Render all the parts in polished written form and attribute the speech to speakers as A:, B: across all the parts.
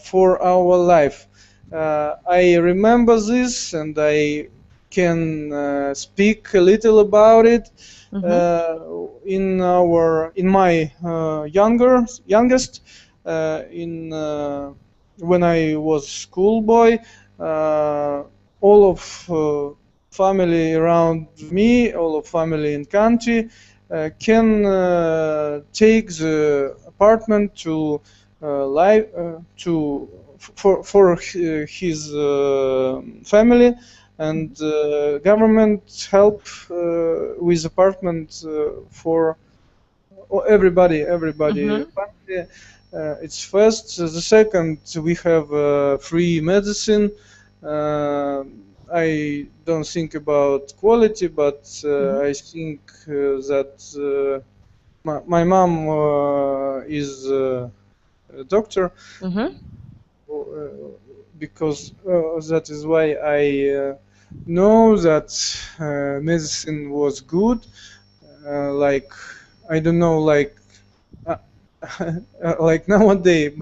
A: for our life. I remember this, and I can speak a little about it in my youngest when I was schoolboy. All of family around me, all of family in country can take the apartment to live for his family, and government help with apartment for everybody. Family, it's first. The second, we have free medicine. I don't think about quality, but I think that my mom is a doctor, because that is why I know that medicine was good. Like, I don't know, like like nowadays,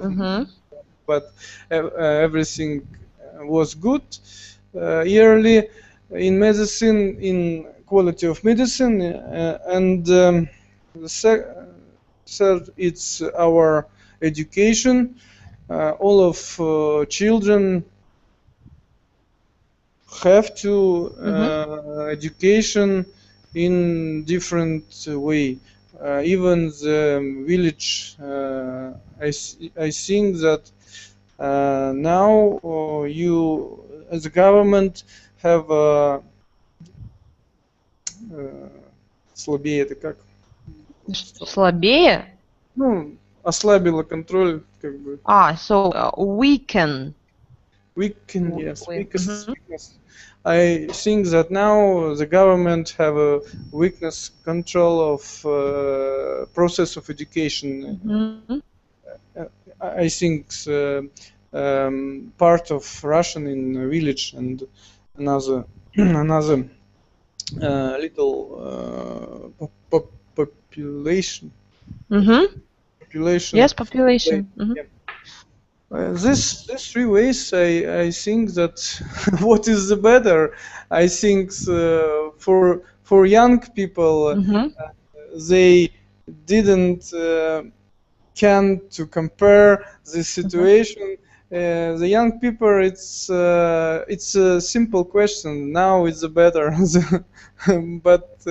A: but everything was good yearly in medicine, in quality of medicine, and the third, it's our education. All of children have to education in different way. Even the village, I think that now you, as a government, have слабее, это как?
B: Слабее?
A: Ну, ослабила контроль, как бы.
B: So weaken.
A: Weaken, yes, weakness. I think that now the government have a weakness control of process of education. I think part of Russian in village and another little population. Population.
B: Yes, population.
A: Yeah. This three ways, I think that what is the better? I think for young people, they didn't can to compare the situation. The young people, it's a simple question. Now it's better, but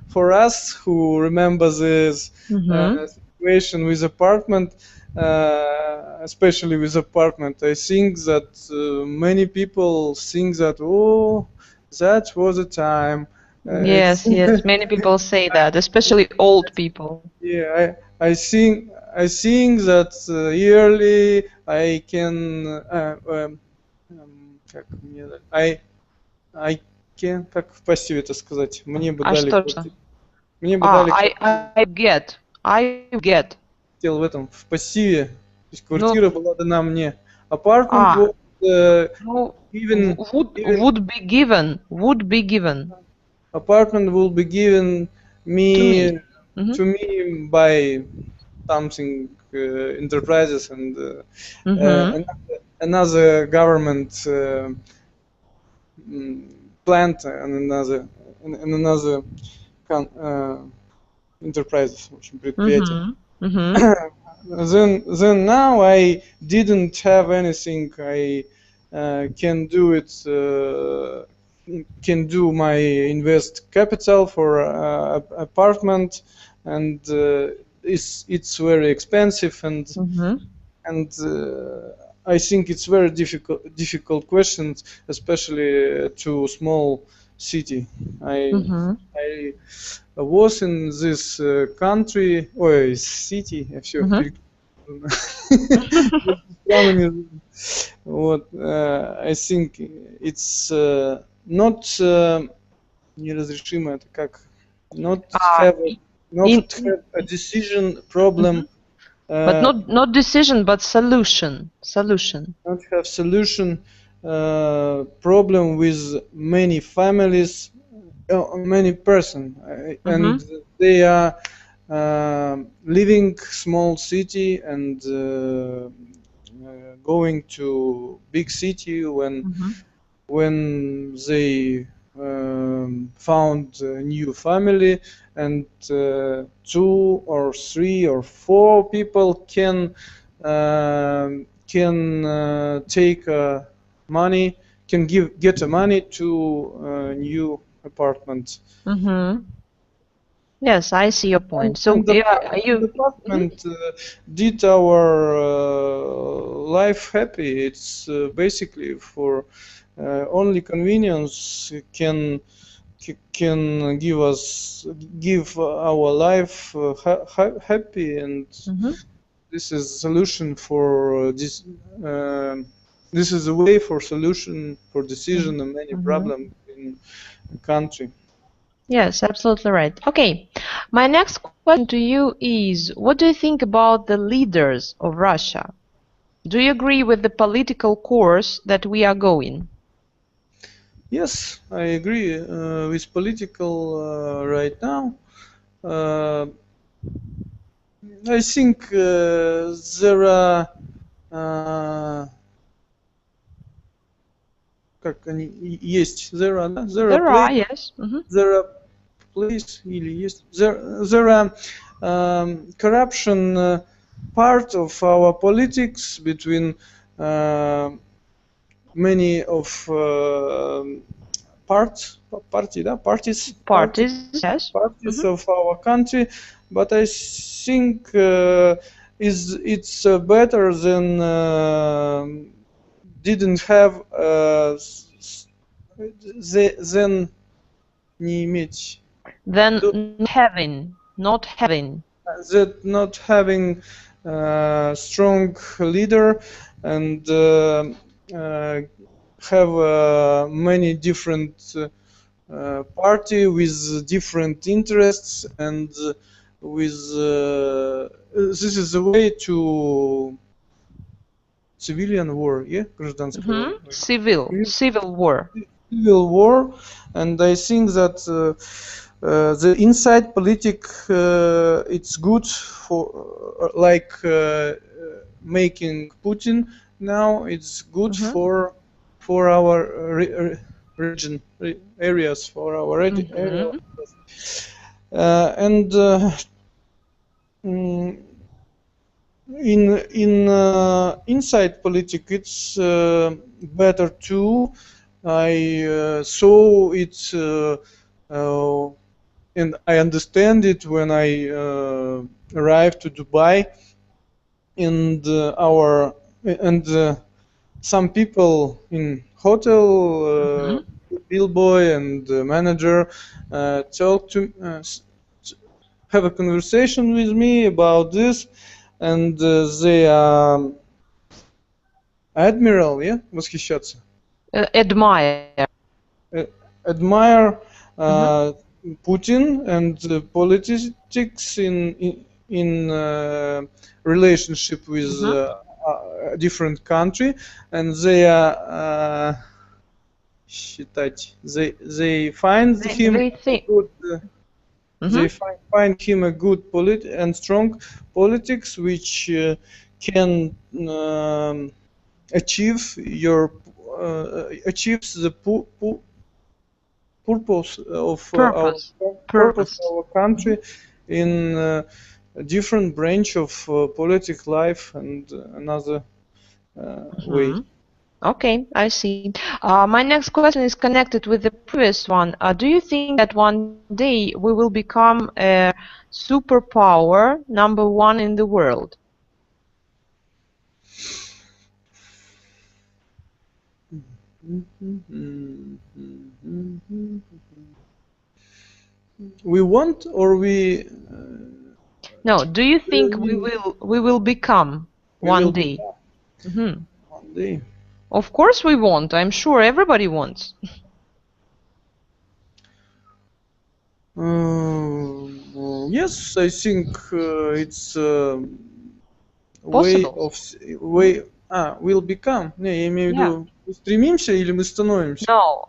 A: for us who remember this situation with apartment. Especially with apartment, I think that many people think that, oh, that was a time.
B: Yes, many people say that, especially old people.
A: Yeah, I think that yearly I can I can, как в пассиве это сказать, мне бы дали квартиру. Мне бы дали
B: I get.
A: Хотел в этом, в пассиве. То есть квартира была дана мне. Apartment
B: would be given.
A: Apartment will be given me to me by something enterprises and another government plant and another enterprises, в общем, предприятия. Then now I didn't have anything. I can do it. Can do my invest capital for apartment, and it's very expensive, and I think it's very difficult questions, especially to small city. I was in this country or city. I think it's not неразрешимо. Это как not have a decision problem.
B: But not decision, but solution.
A: Not have solution problem with many families, many person, and they are leaving small city and going to big city when they found a new family, and 2 or 3 or 4 people can take money, can get money to a new apartment.
B: Yes, I see your point. So
A: the department did our life happy. It's basically for only convenience can give our life happy, and this is solution for this. This is a way for solution for decision of many problems in the country.
B: Yes, absolutely right. Okay, my next question to you is, what do you think about the leaders of Russia? Do you agree with the political course that we are going?
A: Yes, I agree with political right now. I think there are как они есть, there are
B: yes.
A: There are place или есть there are corruption part of our politics between many of parties
B: Yes.
A: Parties of our country, but I think it's better than didn't have then не иметь
B: Then not having
A: that not having strong leader and have many different party with different interests, and with this is a way to civilian war, гражданская
B: civil war.
A: Civil war, and I think that the inside politics it's good for making Putin now. It's good for our region areas, for our areas, and in inside politics it's better too. I saw it and I understand it when I arrived to Dubai, and some people in hotel, billboy and manager, talk to have a conversation with me about this, and they восхищаться.
B: Admire
A: Putin and politics in relationship with a different country, and they are считать. They find him good. They find him a good and strong politics, which can achieve achieves the purpose of our country in a different branch of political life and another way.
B: Okay, I see. My next question is connected with the previous one. Do you think that one day we will become a superpower, #1 in the world?
A: We want, or we?
B: No. Do you think we will become one day?
A: One day.
B: Of course we want. I'm sure everybody wants.
A: Yes, I think it's
B: Possible.
A: Will become. Не, я имею в виду, стремимся или мы становимся?
B: No.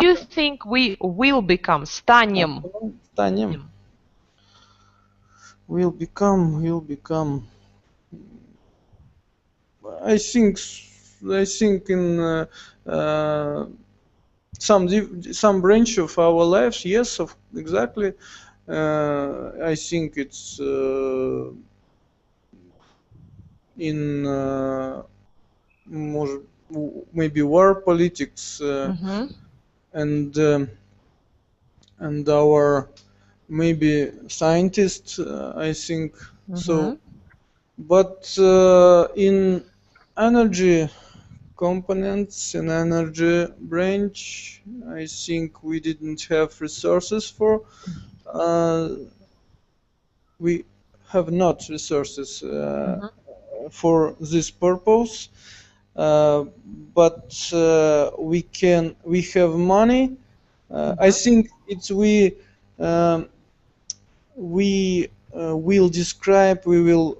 B: Do you think we will become? Станем.
A: will become. I think in some branch of our lives, yes, exactly. I think it's in maybe war politics and our maybe scientists. I think so. But in energy components and energy branch, I think we didn't have resources for. We have not resources for this purpose, but we have money. I think it's we will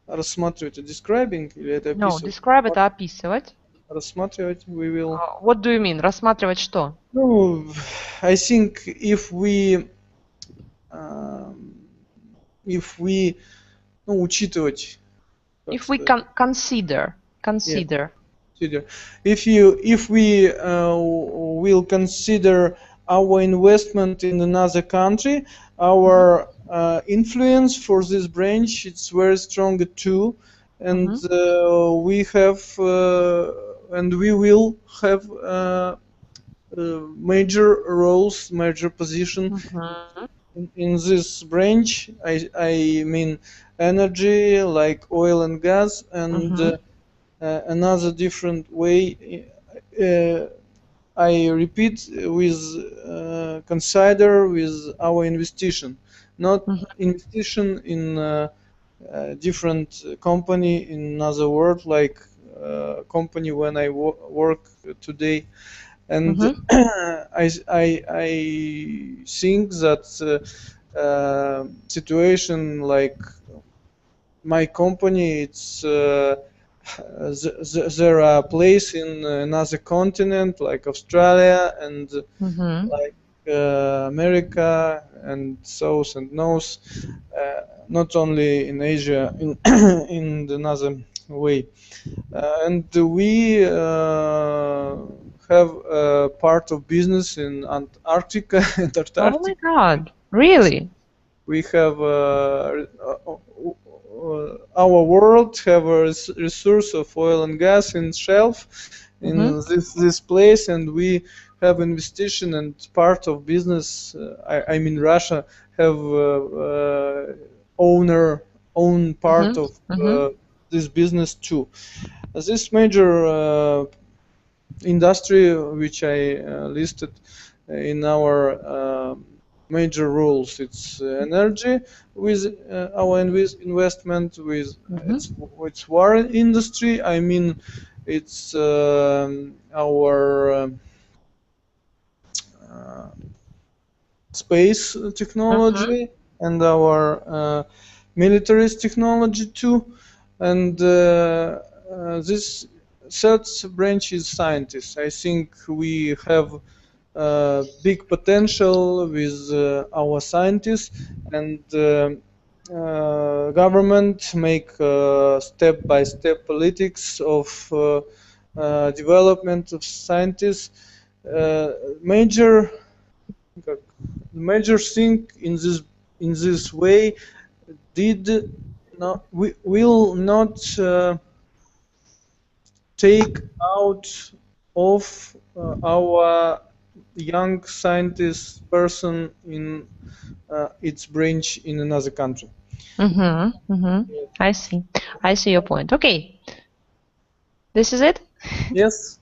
A: рассматривать, describing или это
B: No,
A: описывать?
B: describe это описывать.
A: Рассматривать we will.
B: What do you mean? Рассматривать что?
A: No, I think if we учитывать.
B: If we consider.
A: Yeah. If we will consider our investment in another country, our influence for this branch it's very strong too, and we will have major roles, major position in this branch. I mean energy, like oil and gas, and another different way. I repeat, with consider with our investigation, not investigation in different company in another world, like company when I work today, and I think that situation like my company, it's there are place in another continent like Australia and like America and South and North, not only in Asia, in another way, and we have a part of business in Antarctica and Antarctica.
B: Oh my God! Really?
A: We have our world have a resource of oil and gas in shelf in this place, and we have investigation and part of business. I mean Russia have own part of this business too. This major industry which I listed in our major roles, it's energy with our investment, with it's war industry. I mean it's our space technology and our militarist technology too, and this third branch is scientists. I think we have big potential with our scientists, and government make step-by-step politics of development of scientists. Major thing in this way will not take out of our young scientist person in its branch in another country.
B: I see your point. Okay, this is it?
A: Yes.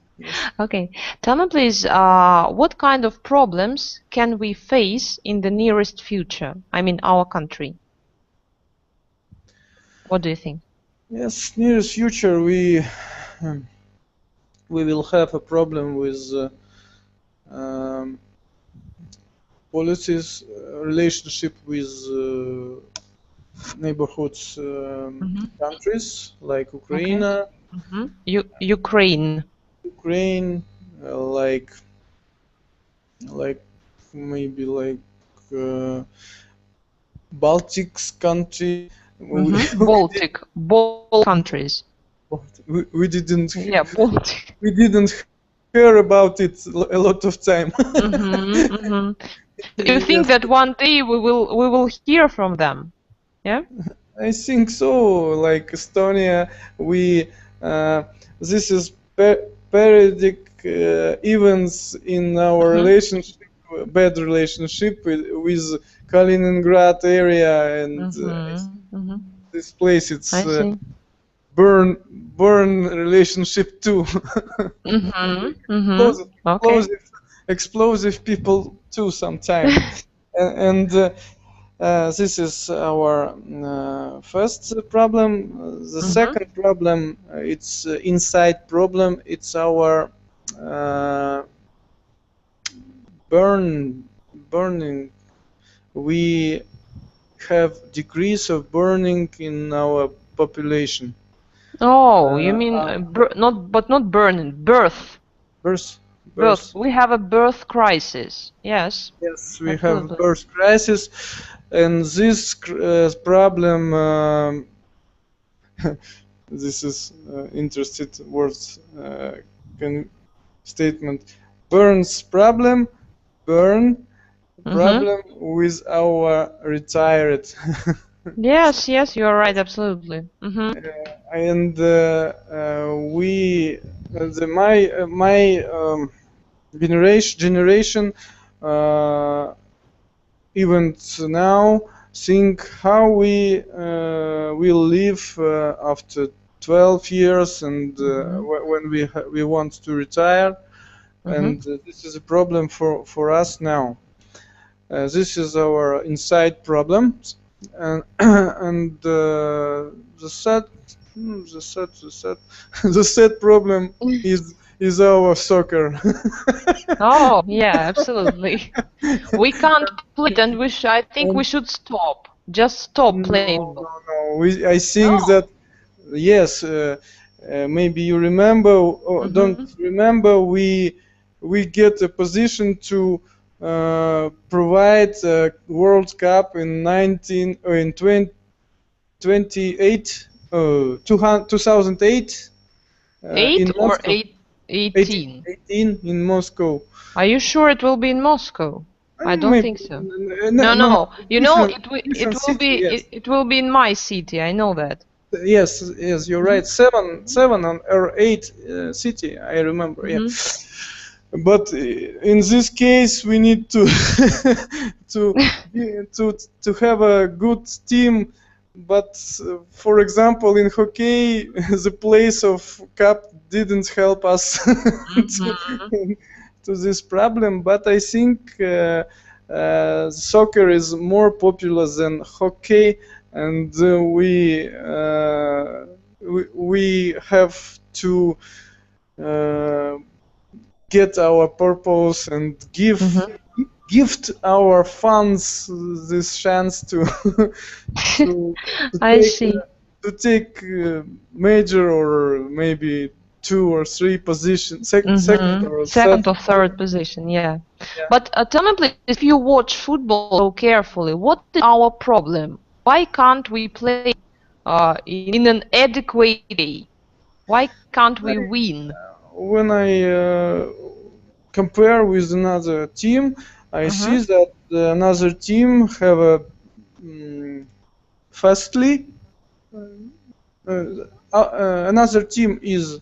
B: Okay, tell me please, what kind of problems can we face in the nearest future? I mean our country. What do you think?
A: Yes, nearest future we will have a problem with policies, relationship with neighborhoods countries like Ukraine.
B: Ukraine,
A: like maybe like Baltics country.
B: Baltic countries.
A: We didn't.
B: Yeah, Baltic.
A: We didn't hear about it a lot of time.
B: Do you think that one day we will hear from them? Yeah.
A: I think so. Like Estonia, we this is periodic events in our relationship, bad relationship with Kaliningrad area, and this place it's burn relationship too. Explosive people too sometimes. and this is our first problem. The second problem, it's inside problem. It's our burning. We have decrease of burning in our population.
B: Oh, you mean not burning, birth.
A: Birth.
B: We have a birth crisis. Yes.
A: Yes, we have birth crisis, and this problem. This is interesting words statement. Burns problem. Problem with our retired.
B: Yes, you are right, absolutely.
A: And we, my generation, even now, think how we will live after 12 years, and when we want to retire, and this is a problem for us now. This is our inside problem, and the sad problem is our soccer.
B: Oh yeah, absolutely. We can't play it, and I think we should stop. Just stop playing.
A: No. I think that yes. Maybe you remember or don't remember. We get a position to provide a World Cup in 2008, 2008.
B: 8 or 18?
A: 18 in Moscow.
B: Are you sure it will be in Moscow? I don't think so.
A: No.
B: You know, it will be in my city. I know that.
A: Yes, you're right. 7 or 8 city. I remember. Yeah. But in this case, we need to to have a good team. But for example, in hockey, the place of cup didn't help us to this problem. But I think soccer is more popular than hockey, and we have to get our purpose and gift our fans this chance to take major or maybe 2 or 3 positions, second
B: or third position. Yeah. But tell me please, if you watch football so carefully, what is our problem? Why can't we play in an adequate way? Why can't we win?
A: When I compare with another team, I see that another team have a another team is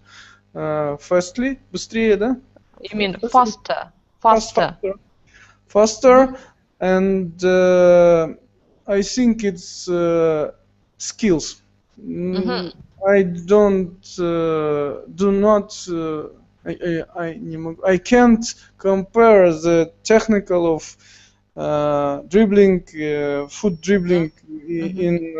A: быстрее, да?
B: You mean faster,
A: and I think it's skills. I can't compare the technical of dribbling, foot dribbling in,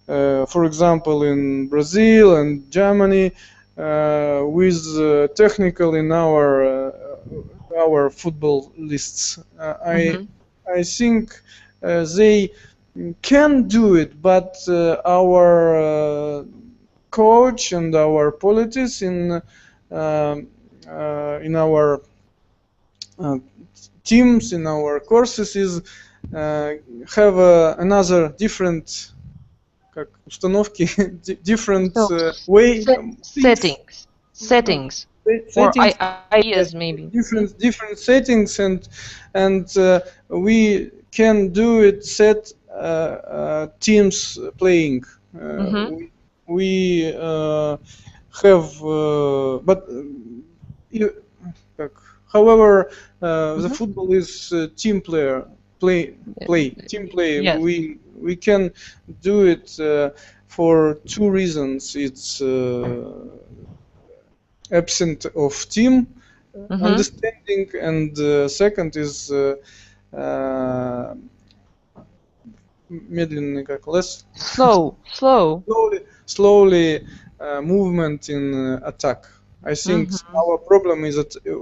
A: for example, in Brazil and Germany, with technical in our footballists. I think they can do it, but our coach and our politics in our teams, in our courses is have another different как установки, different way
B: settings or ideas,
A: yes,
B: maybe
A: different settings, and we can do it set teams playing. We have but however the football is team play.
B: Yes.
A: We can do it for two reasons. It's absent of team understanding, and second is медленный, как less slowly movement in attack. I think our problem is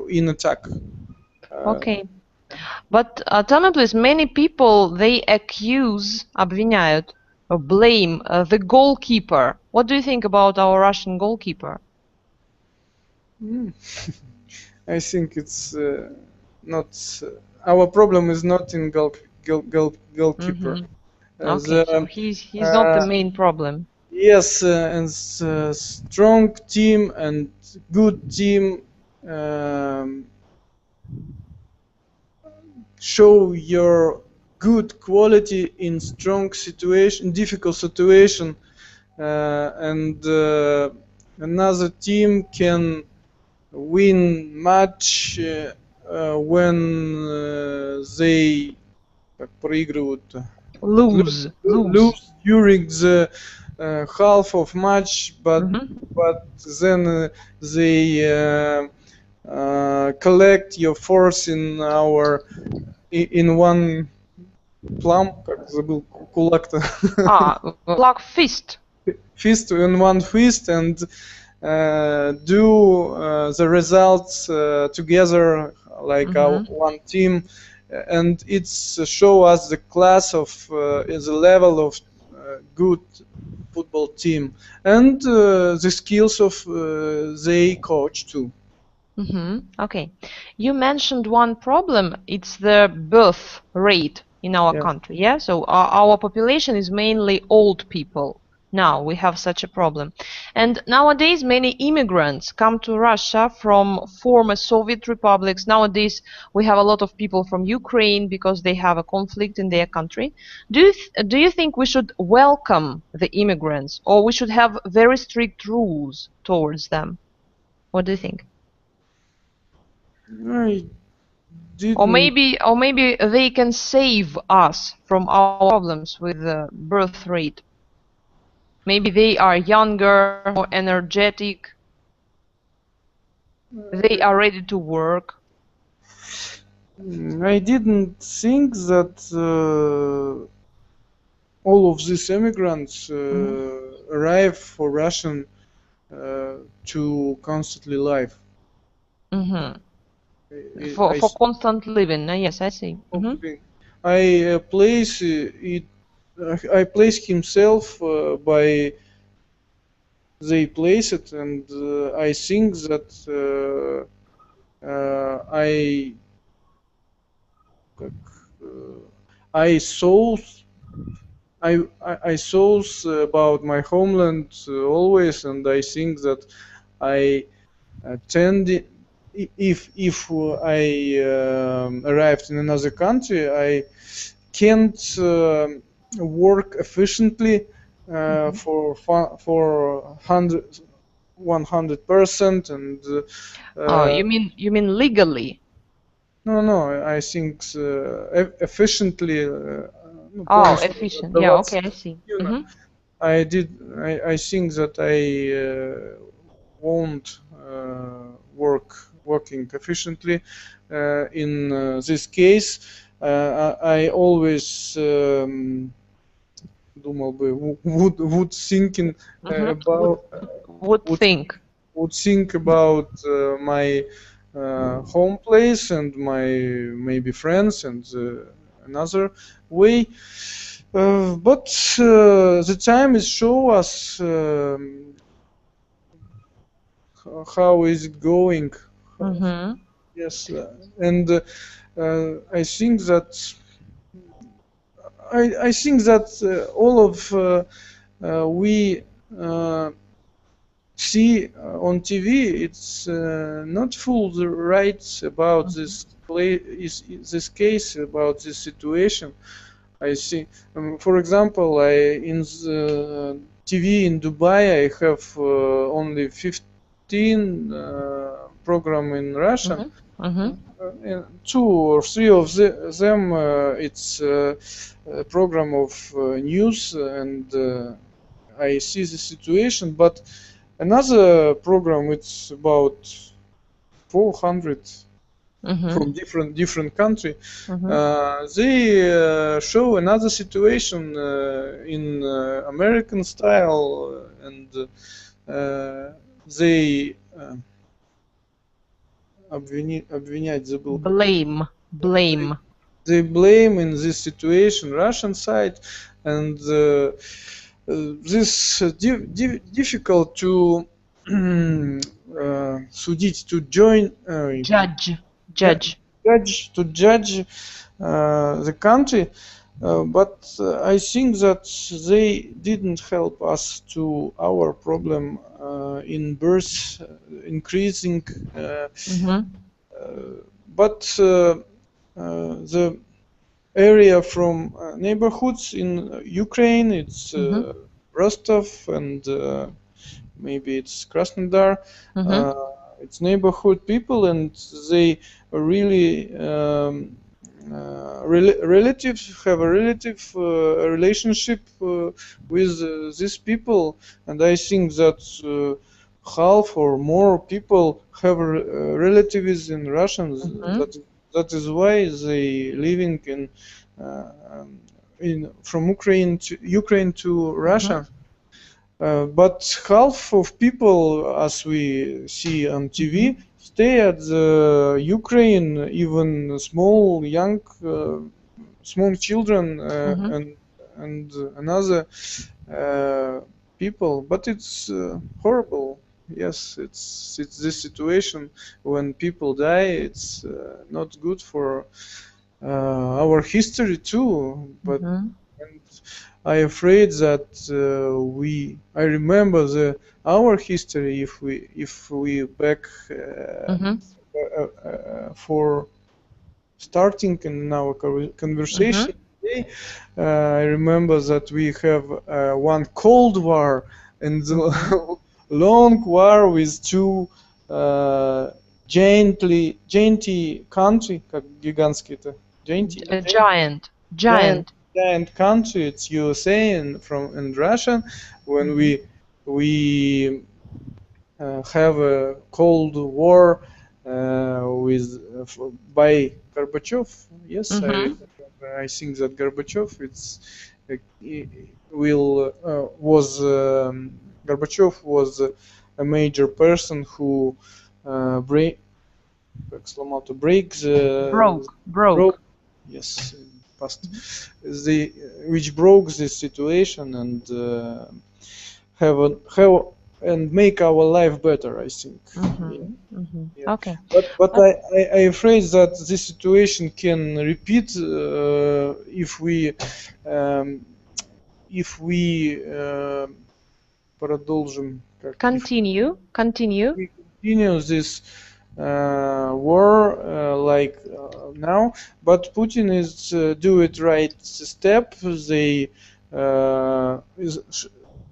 A: in attack.
B: Okay. But tell me please, many people, they accuse, обвиняют, or blame the goalkeeper. What do you think about our Russian goalkeeper?
A: I think it's not, our problem is not in goalkeeper.
B: Okay, so he's not the main problem.
A: Yes, and strong team and good team show your good quality in strong situation, difficult situation, and another team can win match when they проигрывают, lose during the half of match, but then they collect your force in one plum, как забыл кулак-то.
B: Like fist
A: In one fist, and do the results together like our one team, and it's show us the class of the level of good football team, and the skills of the coach too.
B: Okay, you mentioned one problem. It's the birth rate in our country. Yeah, so our population is mainly old people. Now we have such a problem, and nowadays many immigrants come to Russia from former Soviet republics. Nowadays we have a lot of people from Ukraine because they have a conflict in their country. Do you think we should welcome the immigrants, or we should have very strict rules towards them? What do you think? Or maybe they can save us from our problems with the birth rate. Maybe they are younger, more energetic. They are ready to work.
A: I didn't think that all of these immigrants arrive for Russian to constantly live.
B: For constant living. Yes, I see.
A: I place it. I place himself by they place it, and I think that I thought about my homeland always, and I think that I tend, if I arrived in another country, I can't work efficiently for 100%, and
B: you mean legally?
A: No, I think efficiently.
B: Efficient. Yeah, okay, I see.
A: I think that I won't working efficiently in this case. I always думал бы would thinking about
B: would think
A: about my home place and my maybe friends and another way, but the time is show us how is it going. Yes, and I think that I think that all of we see on TV, it's not full the rights about this this case, about this situation. I see, for example, in the TV in Dubai, I have only 15 program in Russian. And 2 or 3 of them it's a program of news, and I see the situation. But another program, it's about 400 from different country. They show another situation in American style, and they
B: blame.
A: They blame in this situation Russian side, and this difficult to судить, to join
B: judge
A: the country, but I think that they didn't help us to our problem in birth increasing, but the area from neighborhoods in Ukraine, it's Rostov and maybe it's Krasnodar. It's neighborhood people, and they really relatives have a relative relationship with these people, and I think that half or more people have relatives in Russians. That is why they living in from Ukraine to Russia. But half of people, as we see on TV, stay at the Ukraine, even small children and another people. But it's horrible. Yes, it's this situation when people die. It's not good for our history too. But and I'm afraid that I remember our history if we back for starting in our conversation today. I remember that we have one Cold War and long war with two giant country, как гигантский это, giant country, it's USA and Russia, when we have a Cold War by Gorbachev. Yes, I think that Gorbachev Gorbachev was a major person who broke yes, past which broke this situation and and make our life better, I think. Yeah.
B: Okay.
A: But I afraid that this situation can repeat if we продолжим.
B: Continue
A: this war like now, but Putin is do it right step. They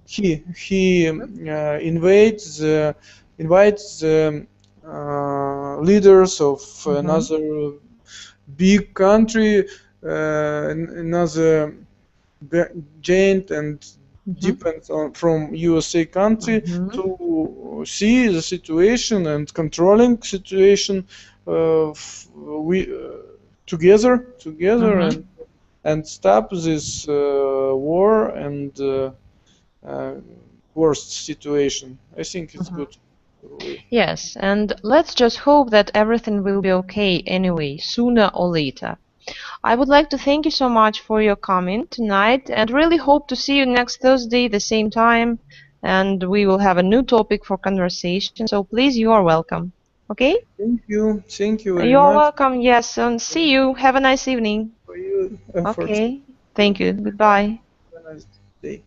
A: he invites the leaders of another big country, another giant and depends from USA country to see the situation and controlling situation. We together and stop this war and worst situation. I think it's good.
B: Yes, and let's just hope that everything will be okay anyway, sooner or later. I would like to thank you so much for your comment tonight, and really hope to see you next Thursday the same time, and we will have a new topic for conversation. So please, you are welcome. Okay?
A: Thank you very much.
B: You're welcome. Yes, and see you. Have a nice evening.
A: For you.
B: Okay. Thank you. Goodbye.
A: Have a nice day.